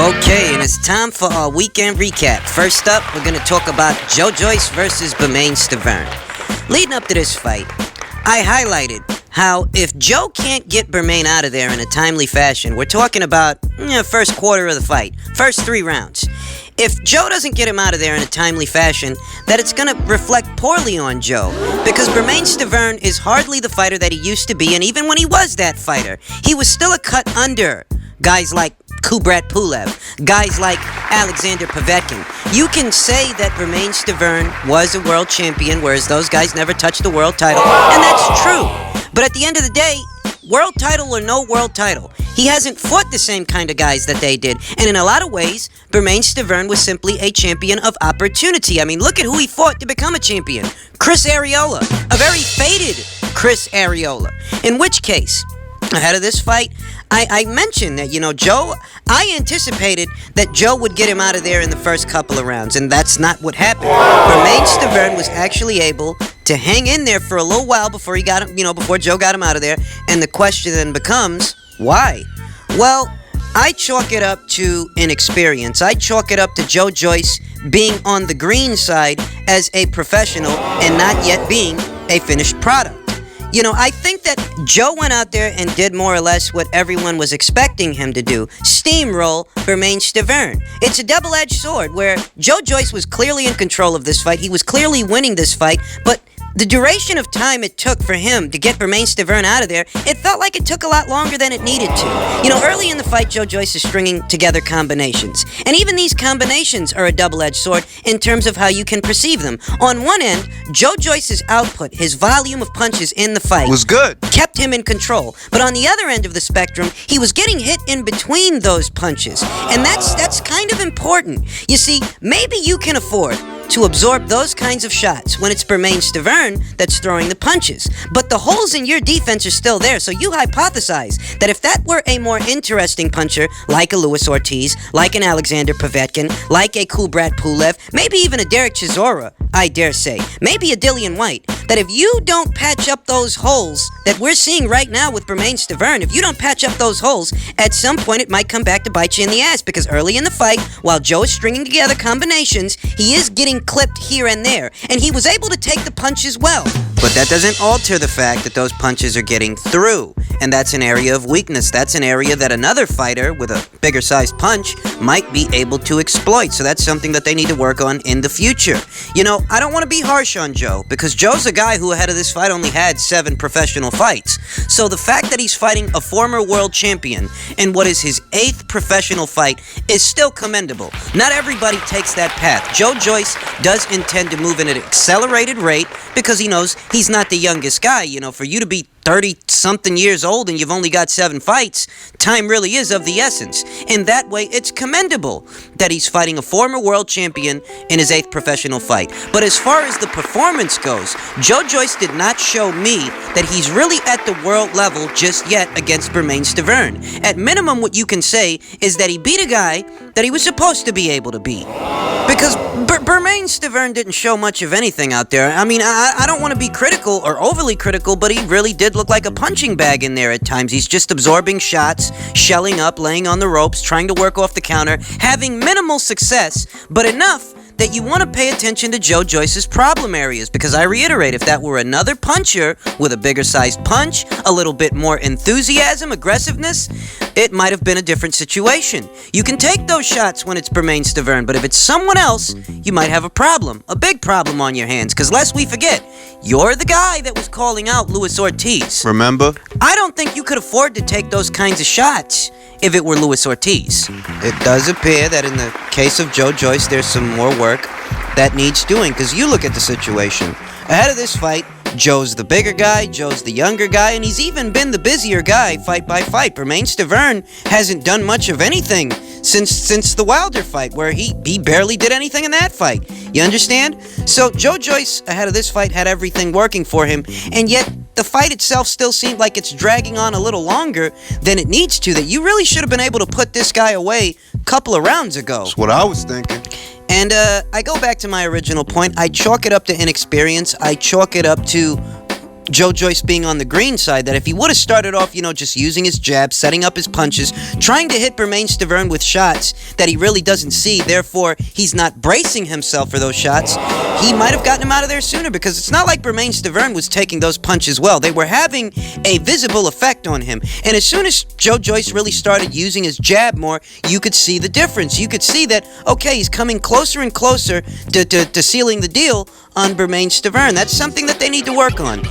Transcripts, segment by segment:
Okay, and it's time for our weekend recap. First up, we're going to talk about Joyce versus Stiverne. Leading up to this fight, I highlighted how if Joe can't get Bermain out of there in a timely fashion, we're talking about first quarter of the fight, first 3 rounds. If Joe doesn't get him out of there in a timely fashion, that it's going to reflect poorly on Joe. Because Stiverne is hardly the fighter that he used to be, and even when he was that fighter, he was still a cut under guys like Kubrat Pulev, guys like Alexander Povetkin. You can say that Stiverne was a world champion, whereas those guys never touched the world title, and that's true. But at the end of the day, world title or no world title, he hasn't fought the same kind of guys that they did. And in a lot of ways, Stiverne was simply a champion of opportunity. I mean, look at who he fought to become a champion. Chris Arreola, a very faded Chris Arreola. In which case, ahead of this fight, I mentioned that, Joe, I anticipated that Joe would get him out of there in the first couple of rounds, and that's not what happened. Stiverne was actually able to hang in there for a little while before he got him, before Joe got him out of there, and the question then becomes, why? Well, I chalk it up to inexperience. I chalk it up to Joyce being on the green side as a professional and not yet being a finished product. I think that Joe went out there and did more or less what everyone was expecting him to do, steamroll Stiverne. It's a double-edged sword where Joyce was clearly in control of this fight. He was clearly winning this fight, but the duration of time it took for him to get Stiverne out of there, it felt like it took a lot longer than it needed to. Early in the fight, Joyce is stringing together combinations. And even these combinations are a double-edged sword in terms of how you can perceive them. On one end, Joyce's output, his volume of punches in the fight, was good, kept him in control. But on the other end of the spectrum, he was getting hit in between those punches. And that's kind of important. You see, maybe you can afford to absorb those kinds of shots when it's Stiverne that's throwing the punches. But the holes in your defense are still there, so you hypothesize that if that were a more interesting puncher, like a Luis Ortiz, like an Alexander Povetkin, like a Kubrat Pulev, maybe even a Derek Chisora, I dare say, maybe a Dillian White, that if you don't patch up those holes that we're seeing right now with Stiverne, if you don't patch up those holes, at some point it might come back to bite you in the ass, because early in the fight, while Joe is stringing together combinations, he is getting clipped here and there, and he was able to take the punches well. But that doesn't alter the fact that those punches are getting through, and that's an area of weakness. That's an area that another fighter with a bigger sized punch might be able to exploit, so that's something that they need to work on in the future. I don't want to be harsh on Joe, because Joe's a guy who ahead of this fight only had 7 professional fights. So the fact that he's fighting a former world champion in what is his 8th professional fight is still commendable. Not everybody takes that path. Joyce does intend to move at an accelerated rate because he knows he's not the youngest guy. For you to be 30-something years old and you've only got 7 fights, time really is of the essence. In that way, it's commendable that he's fighting a former world champion in his 8th professional fight. But as far as the performance goes, Joyce did not show me that he's really at the world level just yet against Stiverne. At minimum, what you can say is that he beat a guy that he was supposed to be able to beat. Because Stiverne didn't show much of anything out there. I mean, I don't want to be critical or overly critical, but he really did look like a punching bag in there at times. He's just absorbing shots, shelling up, laying on the ropes, trying to work off the counter, having minimal success, but enough that you want to pay attention to Joyce's problem areas, because I reiterate, if that were another puncher with a bigger sized punch, a little bit more enthusiasm, aggressiveness, it might have been a different situation. You can take those shots when it's Stiverne, but if it's someone else, you might have a problem, a big problem on your hands, because lest we forget, you're the guy that was calling out Luis Ortiz. remember? I don't think you could afford to take those kinds of shots if it were Luis Ortiz. It does appear that in the case of Joyce, there's some more work that needs doing, because you look at the situation. Ahead of this fight, Joe's the bigger guy, Joe's the younger guy, and he's even been the busier guy fight by fight. Stiverne hasn't done much of anything since the Wilder fight, where he barely did anything in that fight. You understand? So Joyce ahead of this fight had everything working for him, and yet the fight itself still seemed like it's dragging on a little longer than it needs to, that you really should have been able to put this guy away a couple of rounds ago. That's what I was thinking. And I go back to my original point. I chalk it up to inexperience. I chalk it up to Joe Joyce being on the green side, that if he would have started off, just using his jab, setting up his punches, trying to hit Bermain Stiverne with shots that he really doesn't see, therefore he's not bracing himself for those shots, he might have gotten him out of there sooner, because it's not like Bermain Stiverne was taking those punches well. They were having a visible effect on him. And as soon as Joe Joyce really started using his jab more, you could see the difference. You could see that, okay, he's coming closer and closer to sealing the deal on Bermain Stiverne. That's something that they need to work on.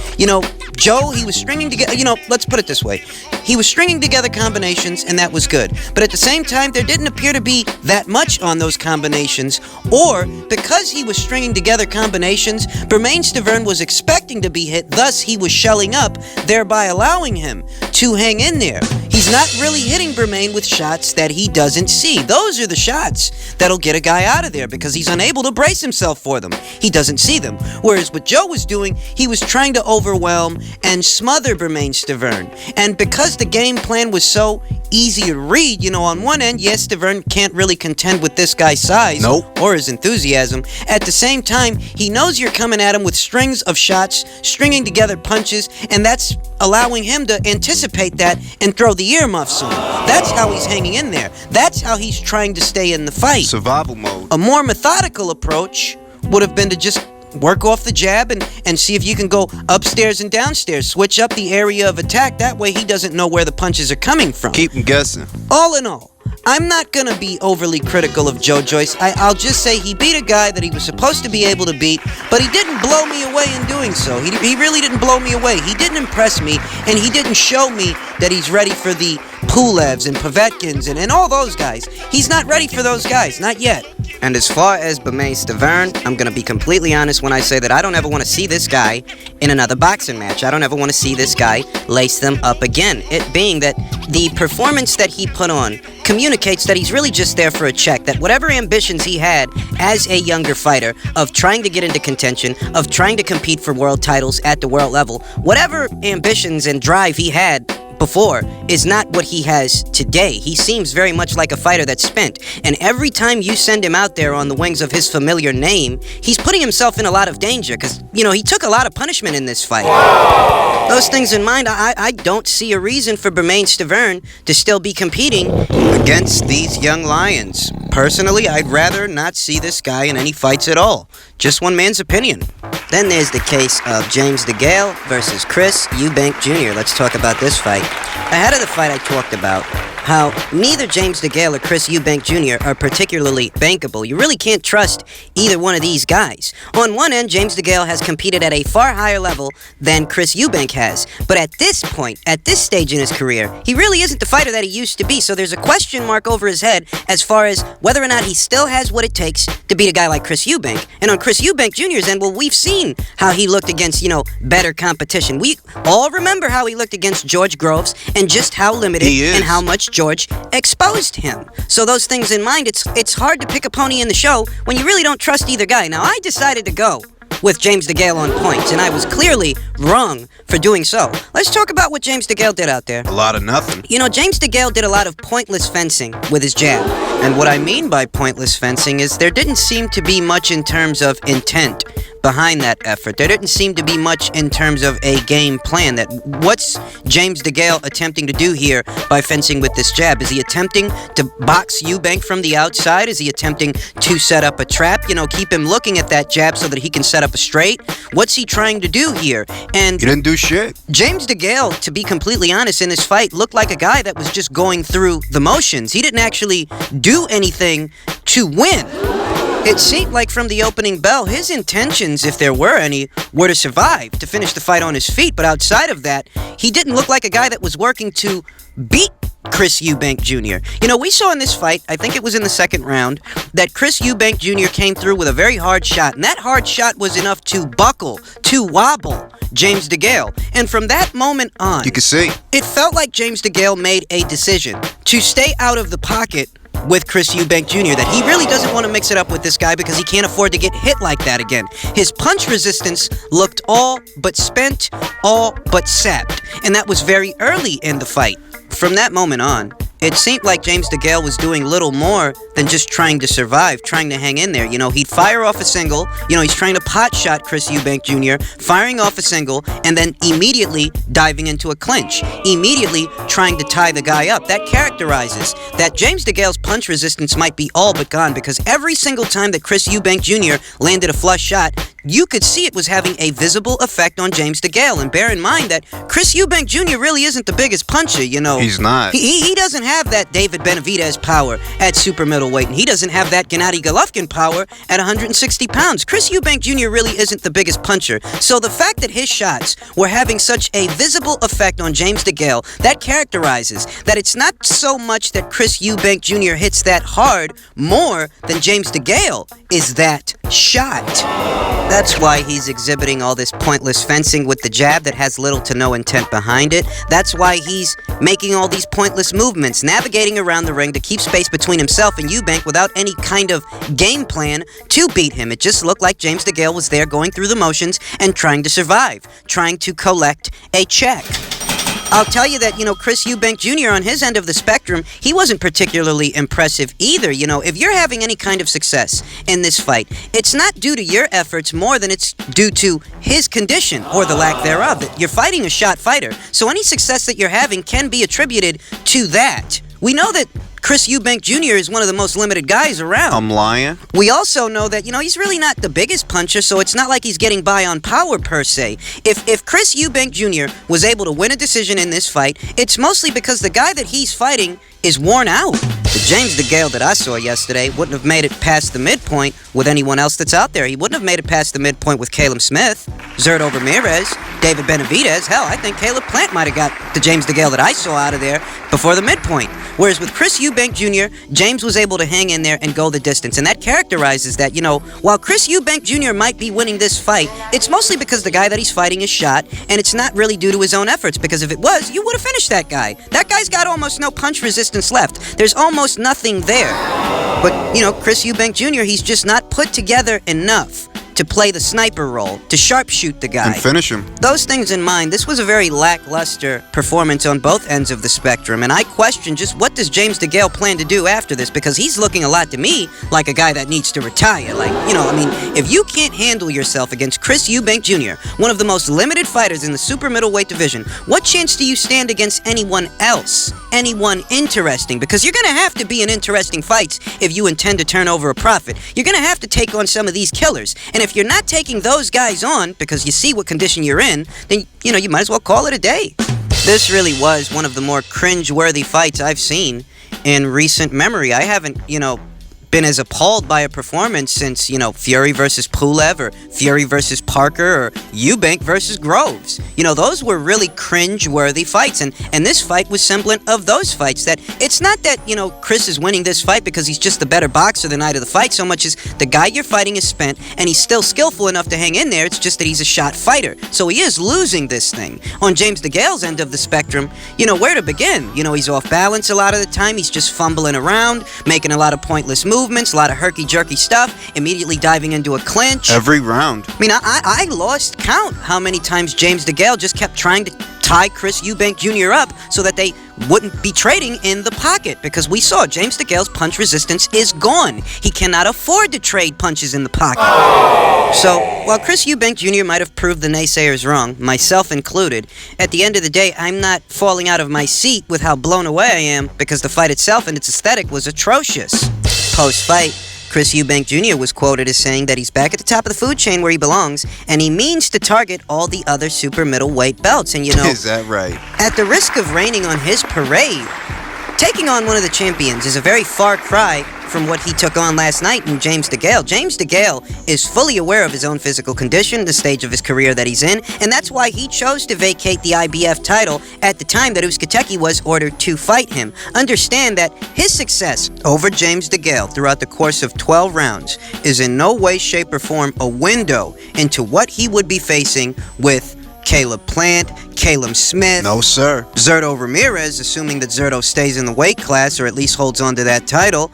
Joe, he was stringing together, let's put it this way. He was stringing together combinations, and that was good. But at the same time, there didn't appear to be that much on those combinations, or because he was stringing together combinations, Bermain Stiverne was expecting to be hit, thus he was shelling up, thereby allowing him to hang in there. He's not really hitting Bermain with shots that he doesn't see. Those are the shots that'll get a guy out of there, because he's unable to brace himself for them. He doesn't see them. Whereas what Joe was doing, he was trying to overwhelm and smother Bermain Stiverne. And because the game plan was so easy to read, on one end, yes, Stiverne can't really contend with this guy's size or his enthusiasm. At the same time, he knows you're coming at him with strings of shots, stringing together punches, and that's allowing him to anticipate that and throw the earmuffs on him. That's how he's hanging in there. That's how he's trying to stay in the fight. Survival mode. A more methodical approach would have been to just work off the jab and see if you can go upstairs and downstairs. Switch up the area of attack. That way he doesn't know where the punches are coming from. Keep him guessing. All in all, I'm not going to be overly critical of Joe Joyce. I'll just say he beat a guy that he was supposed to be able to beat, but he didn't blow me away in doing so. He really didn't blow me away. He didn't impress me, and he didn't show me that he's ready for the Pulevs and Povetkins and all those guys. He's not ready for those guys, not yet. And as far as Bermain Stiverne, I'm going to be completely honest when I say that I don't ever want to see this guy in another boxing match. I don't ever want to see this guy lace them up again. It being that the performance that he put on communicates that he's really just there for a check, that whatever ambitions he had as a younger fighter of trying to get into contention, of trying to compete for world titles at the world level, whatever ambitions and drive he had before is not what he has today. He seems very much like a fighter that's spent, and every time you send him out there on the wings of his familiar name, he's putting himself in a lot of danger, because, he took a lot of punishment in this fight. Those things in mind, I don't see a reason for Bermain Stiverne to still be competing against these young lions. Personally, I'd rather not see this guy in any fights at all. Just one man's opinion. Then there's the case of James Degale versus Chris Eubank Jr. Let's talk about this fight. Ahead of the fight, I talked about how neither James Degale or Chris Eubank Jr. are particularly bankable. You really can't trust either one of these guys. On one end, James Degale has competed at a far higher level than Chris Eubank has. But at this point, at this stage in his career, he really isn't the fighter that he used to be. So there's a question mark over his head as far as whether or not he still has what it takes to beat a guy like Chris Eubank. And on Chris Eubank Jr.'s end, well, we've seen how he looked against, better competition. We all remember how he looked against George Groves and just how limited and how much George exposed him. So those things in mind, it's hard to pick a pony in the show when you really don't trust either guy. Now, I decided to go with James Degale on points, and I was clearly wrong for doing so. Let's talk about what James Degale did out there. A lot of nothing. James Degale did a lot of pointless fencing with his jab. And what I mean by pointless fencing is there didn't seem to be much in terms of intent behind that effort. There didn't seem to be much in terms of a game plan. That what's James Degale attempting to do here by fencing with this jab? Is he attempting to box Eubank from the outside? Is he attempting to set up a trap? Keep him looking at that jab so that he can set up a straight? What's he trying to do here? And he didn't do shit. James Degale, to be completely honest, in this fight, looked like a guy that was just going through the motions. He didn't actually do anything to win. It seemed like from the opening bell, his intentions, if there were any, were to survive, to finish the fight on his feet. But outside of that, he didn't look like a guy that was working to beat Chris Eubank Jr. We saw in this fight, I think it was in the second round, that Chris Eubank Jr. came through with a very hard shot. And that hard shot was enough to buckle, to wobble James Degale. And from that moment on, you can see, it felt like James Degale made a decision to stay out of the pocket with Chris Eubank Jr., that he really doesn't want to mix it up with this guy because he can't afford to get hit like that again. His punch resistance looked all but spent, all but sapped, and that was very early in the fight. From that moment on, it seemed like James Degale was doing little more than just trying to survive, trying to hang in there. He'd fire off a single. He's trying to pot shot Chris Eubank Jr., firing off a single, and then immediately diving into a clinch. Immediately trying to tie the guy up. That characterizes that James Degale's punch resistance might be all but gone, because every single time that Chris Eubank Jr. landed a flush shot, you could see it was having a visible effect on James Degale. And bear in mind that Chris Eubank Jr. really isn't the biggest puncher, He's not. He doesn't have that David Benavidez power at super middleweight, and he doesn't have that Gennady Golovkin power at 160 pounds. Chris Eubank Jr. really isn't the biggest puncher. So the fact that his shots were having such a visible effect on James Degale, that characterizes that it's not so much that Chris Eubank Jr. hits that hard, more than James Degale is that shot. That's why he's exhibiting all this pointless fencing with the jab that has little to no intent behind it. That's why he's making all these pointless movements, navigating around the ring to keep space between himself and Eubank without any kind of game plan to beat him. It just looked like James Degale was there going through the motions and trying to survive, trying to collect a check. I'll tell you that, Chris Eubank Jr. on his end of the spectrum, he wasn't particularly impressive either. If you're having any kind of success in this fight, it's not due to your efforts more than it's due to his condition, or the lack thereof. You're fighting a shot fighter, so any success that you're having can be attributed to that. We know that Chris Eubank Jr. is one of the most limited guys around. I'm lying. We also know that, he's really not the biggest puncher, so it's not like he's getting by on power per se. If Chris Eubank Jr. was able to win a decision in this fight, it's mostly because the guy that he's fighting is worn out. The James Degale that I saw yesterday wouldn't have made it past the midpoint with anyone else that's out there. He wouldn't have made it past the midpoint with Caleb Smith, Zurdo Ramirez, David Benavidez. Hell, I think Caleb Plant might have got the James Degale that I saw out of there before the midpoint. Whereas with Chris Eubank Jr., James was able to hang in there and go the distance. And that characterizes that, while Chris Eubank Jr. might be winning this fight, it's mostly because the guy that he's fighting is shot, and it's not really due to his own efforts, because if it was, you would have finished that guy. That guy's got almost no punch resistance left. There's almost nothing there. But, Chris Eubank Jr., he's just not put together enough to play the sniper role, to sharpshoot the guy. And finish him. Those things in mind, this was a very lackluster performance on both ends of the spectrum, and I question just what does James Degale plan to do after this, because he's looking a lot to me like a guy that needs to retire. If you can't handle yourself against Chris Eubank Jr., one of the most limited fighters in the super middleweight division, what chance do you stand against anyone else? Anyone interesting? Because you're gonna have to be in interesting fights if you intend to turn over a profit. You're gonna have to take on some of these killers, and if you're not taking those guys on because you see what condition you're in, then, you might as well call it a day. This really was one of the more cringe-worthy fights I've seen in recent memory. I haven't, been as appalled by a performance since, Fury versus Pulev, or Fury versus Parker, or Eubank versus Groves. Those were really cringe-worthy fights, and this fight was semblant of those fights. That it's not that, Chris is winning this fight because he's just the better boxer the night of the fight, so much as the guy you're fighting is spent, and he's still skillful enough to hang in there. It's just that he's a shot fighter, so he is losing this thing. On James Degale's end of the spectrum, where to begin? He's off balance a lot of the time. He's just fumbling around, making a lot of pointless movements, a lot of herky-jerky stuff, immediately diving into a clinch. Every round. I lost count how many times James Degale just kept trying to tie Chris Eubank Jr. up so that they wouldn't be trading in the pocket, because we saw James Degale's punch resistance is gone. He cannot afford to trade punches in the pocket. So, while Chris Eubank Jr. might have proved the naysayers wrong, myself included, at the end of the day, I'm not falling out of my seat with how blown away I am, because the fight itself and its aesthetic was atrocious. Post-fight, Chris Eubank Jr. was quoted as saying that he's back at the top of the food chain where he belongs, and he means to target all the other super middleweight belts. And Is that right? At the risk of raining on his parade, taking on one of the champions is a very far cry from what he took on last night in James Degale. James Degale is fully aware of his own physical condition, the stage of his career that he's in, and that's why he chose to vacate the IBF title at the time that Uzcategui was ordered to fight him. Understand that his success over James Degale throughout the course of 12 rounds is in no way, shape, or form a window into what he would be facing with Caleb Plant, Caleb Smith. No, sir. Zurdo Ramirez, assuming that Zurdo stays in the weight class or at least holds on to that title.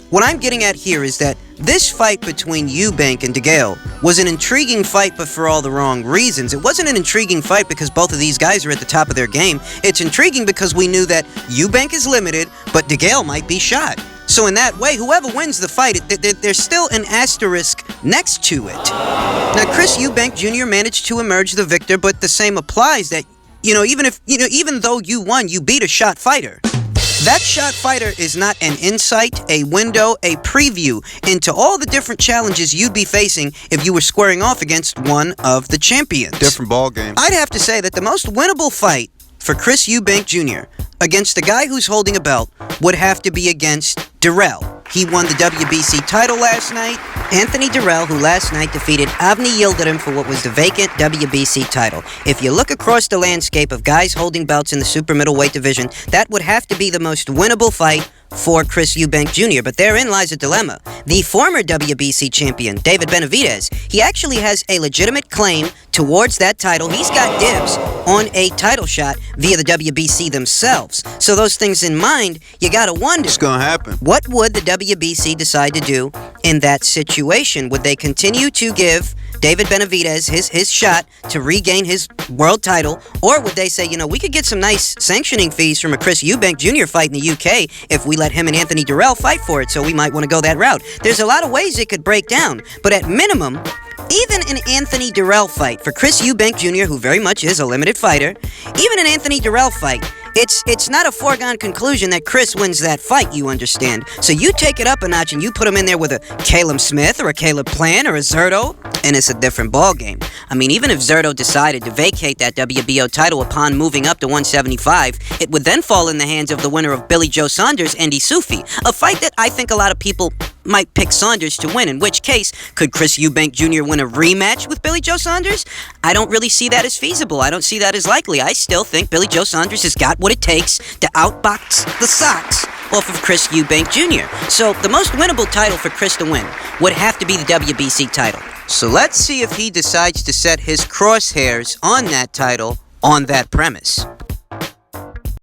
What I'm getting at here is that this fight between Eubank and Degale was an intriguing fight, but for all the wrong reasons. It wasn't an intriguing fight because both of these guys are at the top of their game. It's intriguing because we knew that Eubank is limited, but Degale might be shot. So in that way, whoever wins the fight, there's still an asterisk next to it. Now, Chris Eubank Jr. managed to emerge the victor, but the same applies that, even though you won, you beat a shot fighter. That shot fighter is not an insight, a window, a preview into all the different challenges you'd be facing if you were squaring off against one of the champions. Different ball game. I'd have to say that the most winnable fight for Chris Eubank Jr. against the guy who's holding a belt would have to be against Degale. He won the WBC title last night. Anthony Degale, who last night defeated Avni Yildirim for what was the vacant WBC title. If you look across the landscape of guys holding belts in the super middleweight division, that would have to be the most winnable fight for Chris Eubank Jr., but therein lies a dilemma. The former WBC champion, David Benavidez, he actually has a legitimate claim towards that title. He's got dibs on a title shot via the WBC themselves. So those things in mind, you gotta wonder, It's gonna happen. what would the WBC decide to do in that situation? Would they continue to give David Benavidez his shot to regain his world title, or would they say, we could get some nice sanctioning fees from a Chris Eubank Jr. fight in the UK if we let him and Anthony Degale fight for it, so we might want to go that route. There's a lot of ways it could break down, but at minimum, even an Anthony Degale fight for Chris Eubank Jr., who very much is a limited fighter, even an Anthony Degale fight, it's not a foregone conclusion that Chris wins that fight, you understand. So you take it up a notch and you put him in there with a Caleb Smith or a Caleb Plant or a Zerto, and it's a different ballgame. I mean, even if Zerto decided to vacate that WBO title upon moving up to 175, it would then fall in the hands of the winner of Billy Joe Saunders, Andy Sufi, a fight that I think a lot of people might pick Saunders to win, in which case, could Chris Eubank Jr. win a rematch with Billy Joe Saunders? I don't really see that as feasible. I don't see that as likely. I still think Billy Joe Saunders has got what it takes to outbox the socks off of Chris Eubank Jr. So the most winnable title for Chris to win would have to be the WBC title. So let's see if he decides to set his crosshairs on that title on that premise.